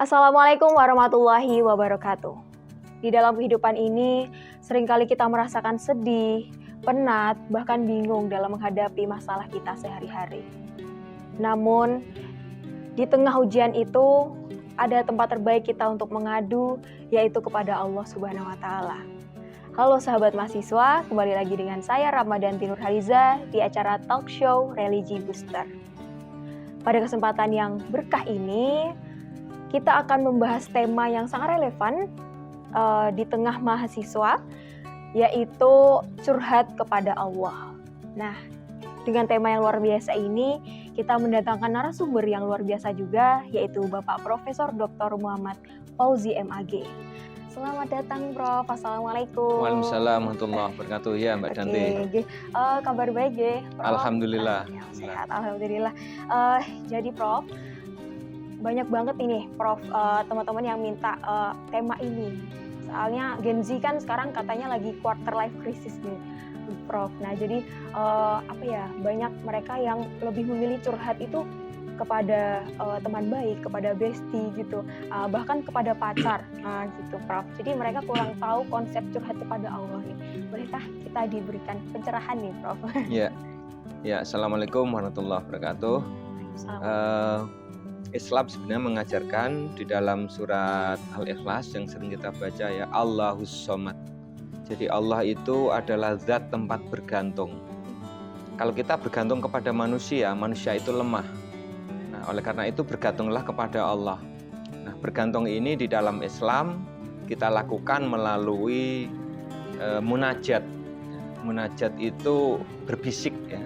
Assalamualaikum warahmatullahi wabarakatuh. Di dalam kehidupan ini, seringkali kita merasakan sedih, penat, bahkan bingung dalam menghadapi masalah kita sehari-hari. Namun, di tengah ujian itu, ada tempat terbaik kita untuk mengadu, yaitu kepada Allah Subhanahu wa Ta'ala. Halo sahabat mahasiswa, kembali lagi dengan saya Ramadanti Nurhaliza di acara talk show Religi Booster. Pada kesempatan yang berkah ini, kita akan membahas tema yang sangat relevan di tengah mahasiswa, yaitu curhat kepada Allah. Nah, dengan tema yang luar biasa ini, kita mendatangkan narasumber yang luar biasa juga, yaitu Bapak Profesor Dr. Muhammad Fauzi MAG. Selamat datang, Prof. Assalamualaikum. Waalaikumsalam warahmatullahi wabarakatuh. Ya, Mbak Danti. Kabar baik, Prof? Alhamdulillah. Sehat, alhamdulillah. Jadi, Prof, banyak banget ini, Prof, teman-teman yang minta tema ini. Soalnya Gen Z kan sekarang katanya lagi quarter life crisis nih, Prof. Nah, jadi banyak mereka yang lebih memilih curhat itu kepada teman baik, kepada bestie gitu, bahkan kepada pacar, gitu, Prof. Jadi mereka kurang tahu konsep curhat kepada Allah nih. Bolehkah kita diberikan pencerahan nih, Prof? Ya, Assalamualaikum warahmatullahi wabarakatuh. Islam sebenarnya mengajarkan di dalam surat Al-Ikhlas yang sering kita baca, ya, Allahus Somad. Jadi Allah itu adalah zat tempat bergantung. Kalau kita bergantung kepada manusia, manusia itu lemah. Nah, oleh karena itu bergantunglah kepada Allah. Nah, bergantung ini di dalam Islam kita lakukan melalui munajat. Munajat itu berbisik, ya.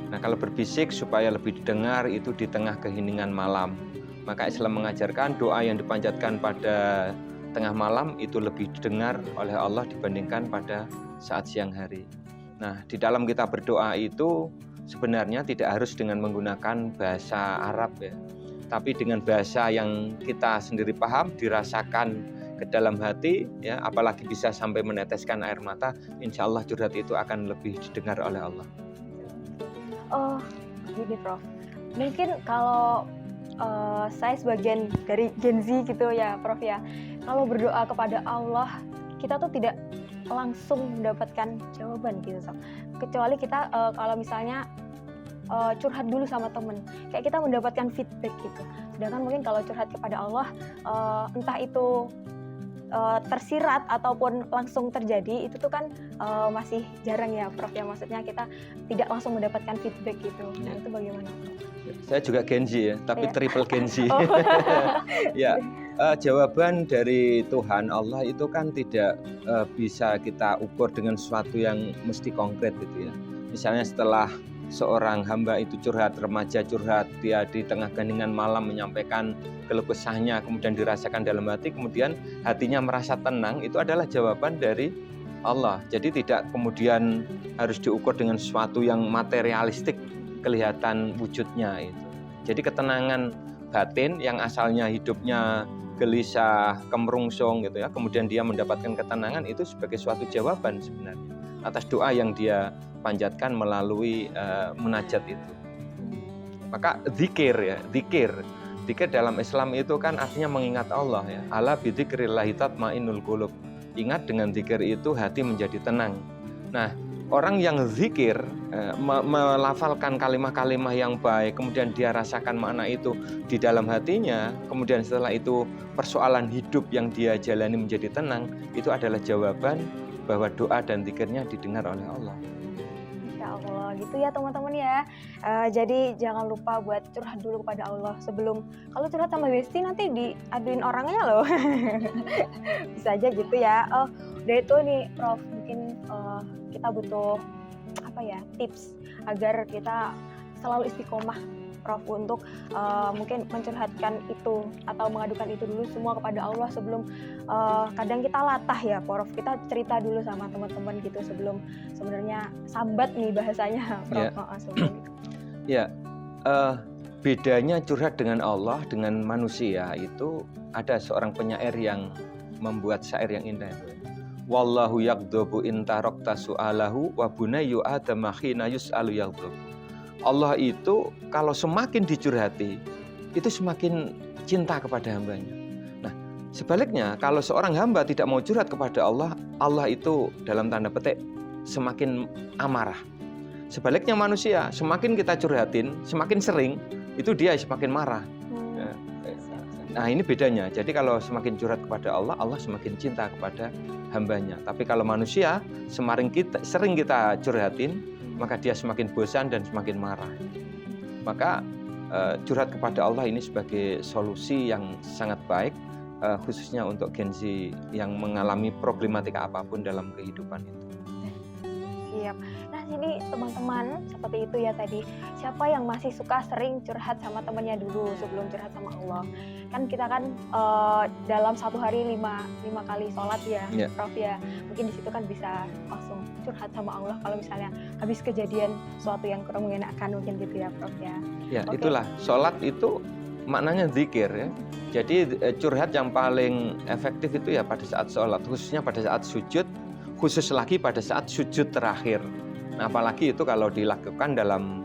Nah, kalau berbisik supaya lebih didengar itu di tengah keheningan malam. Maka Islam mengajarkan doa yang dipanjatkan pada tengah malam itu lebih didengar oleh Allah dibandingkan pada saat siang hari. Nah, di dalam kita berdoa itu sebenarnya tidak harus dengan menggunakan bahasa Arab, ya. Tapi dengan bahasa yang kita sendiri paham, dirasakan ke dalam hati, ya, apalagi bisa sampai meneteskan air mata, insya Allah curhat itu akan lebih didengar oleh Allah. Oh, gini, Prof. Mungkin kalau saya sebagian dari Gen Z gitu ya, Prof, ya. Kalau berdoa kepada Allah, kita tuh tidak langsung mendapatkan jawaban gitu, so. Kecuali kita kalau misalnya curhat dulu sama temen, kayak kita mendapatkan feedback gitu. Sedangkan mungkin kalau curhat kepada Allah, entah itu tersirat ataupun langsung terjadi, itu tuh kan masih jarang ya, Prof, ya. Maksudnya kita tidak langsung mendapatkan feedback gitu. Nah, itu bagaimana, Prof? Saya juga Gen Z, ya, tapi triple Gen Z. Oh. Ya, jawaban dari Tuhan Allah itu kan tidak bisa kita ukur dengan sesuatu yang mesti konkret gitu, ya. Misalnya setelah seorang hamba itu curhat, remaja curhat, dia di tengah keheningan malam menyampaikan keluh kesahnya, kemudian dirasakan dalam hati, kemudian hatinya merasa tenang, itu adalah jawaban dari Allah. Jadi tidak kemudian harus diukur dengan sesuatu yang materialistik, kelihatan wujudnya itu. Jadi ketenangan batin yang asalnya hidupnya gelisah, kemerungsung gitu, ya, kemudian dia mendapatkan ketenangan, itu sebagai suatu jawaban sebenarnya atas doa yang dia panjatkan melalui munajat itu. Maka zikir, ya, zikir dalam Islam itu kan artinya mengingat Allah, ya. Ala bidzikrillahi tatmainnul qulub. Ingat dengan zikir itu hati menjadi tenang. Nah, orang yang zikir melafalkan kalimah-kalimah yang baik, kemudian dia rasakan makna itu di dalam hatinya, kemudian setelah itu persoalan hidup yang dia jalani menjadi tenang, itu adalah jawaban bahwa doa dan zikirnya didengar oleh Allah. Insya Allah, gitu ya teman-teman, ya. Jadi jangan lupa buat curhat dulu kepada Allah sebelum, kalau curhat sama bestie nanti diaduin orangnya loh. Bisa aja gitu ya. Udah itu nih, Prof, mungkin kita butuh tips agar kita selalu istiqomah, Prof, untuk mungkin mencurhatkan itu atau mengadukan itu dulu semua kepada Allah sebelum kadang kita latah ya, Prof, kita cerita dulu sama teman-teman gitu sebelum sebenarnya sambat nih bahasanya, Prof. Ya, bedanya curhat dengan Allah dengan manusia itu ada seorang penyair yang membuat syair yang indah itu. Wallahu yaghdabu in tarakta su'alahu wa bunayyu adama khina yus'alu yaghdabu. Allah itu kalau semakin dicurhati, itu semakin cinta kepada hambanya. Sebaliknya, kalau seorang hamba tidak mau curhat kepada Allah, Allah itu dalam tanda petik semakin amarah. Sebaliknya manusia, semakin kita curhatin, semakin sering, itu dia semakin marah. Nah ini bedanya. Jadi kalau semakin curhat kepada Allah, Allah semakin cinta kepada hambanya. Tapi kalau manusia, sering kita curhatin, maka dia semakin bosan dan semakin marah. Maka curhat kepada Allah ini sebagai solusi yang sangat baik, khususnya untuk Gen Z yang mengalami problematika apapun dalam kehidupan itu. Siap. Nah ini teman-teman seperti itu ya tadi. Siapa yang masih suka sering curhat sama temannya dulu sebelum curhat sama Allah? Kan kita kan dalam satu hari 5 kali sholat ya, Prof ya. Mungkin di situ kan bisa langsung curhat sama Allah kalau misalnya habis kejadian sesuatu yang kurang mengenakan mungkin gitu ya, Prof ya. Ya, itulah sholat itu maknanya zikir ya. Jadi curhat yang paling efektif itu ya pada saat sholat, khususnya pada saat sujud, khusus lagi pada saat sujud terakhir. Nah, apalagi itu kalau dilakukan dalam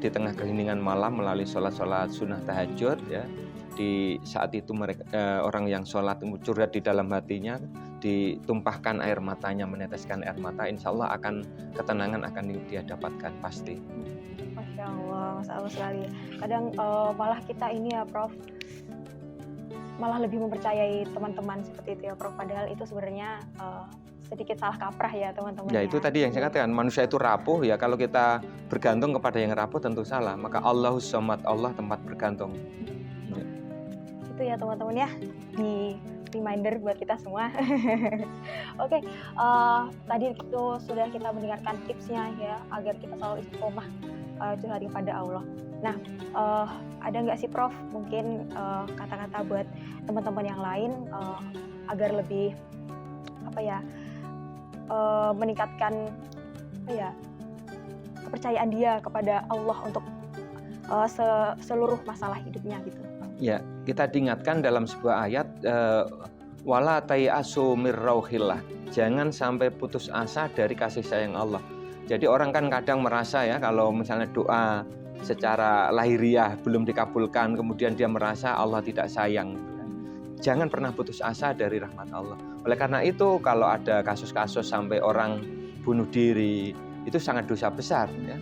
di tengah keheningan malam melalui sholat-sholat sunnah tahajud ya. Di saat itu mereka orang yang sholat curhat di dalam hatinya, ditumpahkan air matanya, meneteskan air mata, insya Allah akan ketenangan akan dia dapatkan pasti. Masya Allah sekali. Kadang malah kita ini ya Prof, malah lebih mempercayai teman-teman seperti itu ya Prof. Padahal itu sebenarnya sedikit salah kaprah ya teman-teman. Ya itu tadi yang saya katakan, manusia itu rapuh ya, kalau kita bergantung kepada yang rapuh tentu salah. Maka Allahus Somad, Allah tempat bergantung. Ya. Itu ya teman-teman ya, di reminder buat kita semua. Oke, tadi itu sudah kita mendengarkan tipsnya ya agar kita selalu istiqomah curhat kepada Allah. Nah, ada nggak sih Prof mungkin kata-kata buat teman-teman yang lain agar lebih meningkatkan kepercayaan dia kepada Allah untuk seluruh masalah hidupnya gitu? Ya, kita diingatkan dalam sebuah ayat wala tayasu mir rauhillah. Jangan sampai putus asa dari kasih sayang Allah. Jadi orang kan kadang merasa ya kalau misalnya doa secara lahiriah belum dikabulkan, kemudian dia merasa Allah tidak sayang. Jangan pernah putus asa dari rahmat Allah. Oleh karena itu kalau ada kasus-kasus sampai orang bunuh diri, itu sangat dosa besar ya.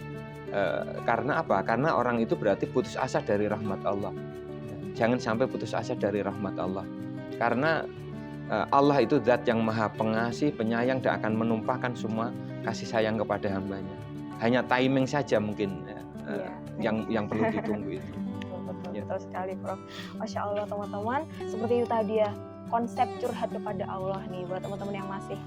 Karena apa? Karena orang itu berarti putus asa dari rahmat Allah. Jangan sampai putus asa dari rahmat Allah. Karena Allah itu zat yang maha pengasih, penyayang, dan akan menumpahkan semua kasih sayang kepada hambanya. Hanya timing saja mungkin yang perlu ditunggu itu. Betul sekali Prof. Masya Allah teman-teman, seperti itu tadi ya konsep curhat kepada Allah nih buat teman-teman yang masih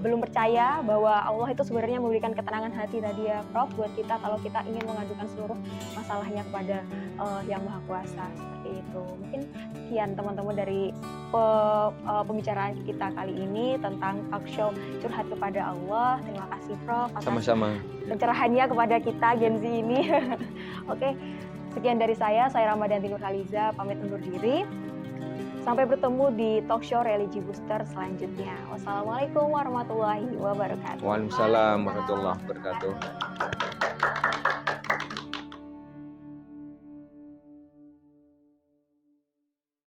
belum percaya bahwa Allah itu sebenarnya memberikan ketenangan hati tadi ya Prof buat kita kalau kita ingin mengadukan seluruh masalahnya kepada Yang Maha Kuasa seperti itu. Mungkin sekian teman-teman dari pembicaraan kita kali ini tentang talk show curhat kepada Allah. Terima kasih Prof atas sama-sama pencerahannya kepada kita Gen Z ini. Oke, sekian dari saya Ramadanti Nurhaliza pamit undur diri. Sampai bertemu di talk show Religi Booster selanjutnya. Wassalamualaikum warahmatullahi wabarakatuh. Waalaikumsalam warahmatullahi wabarakatuh.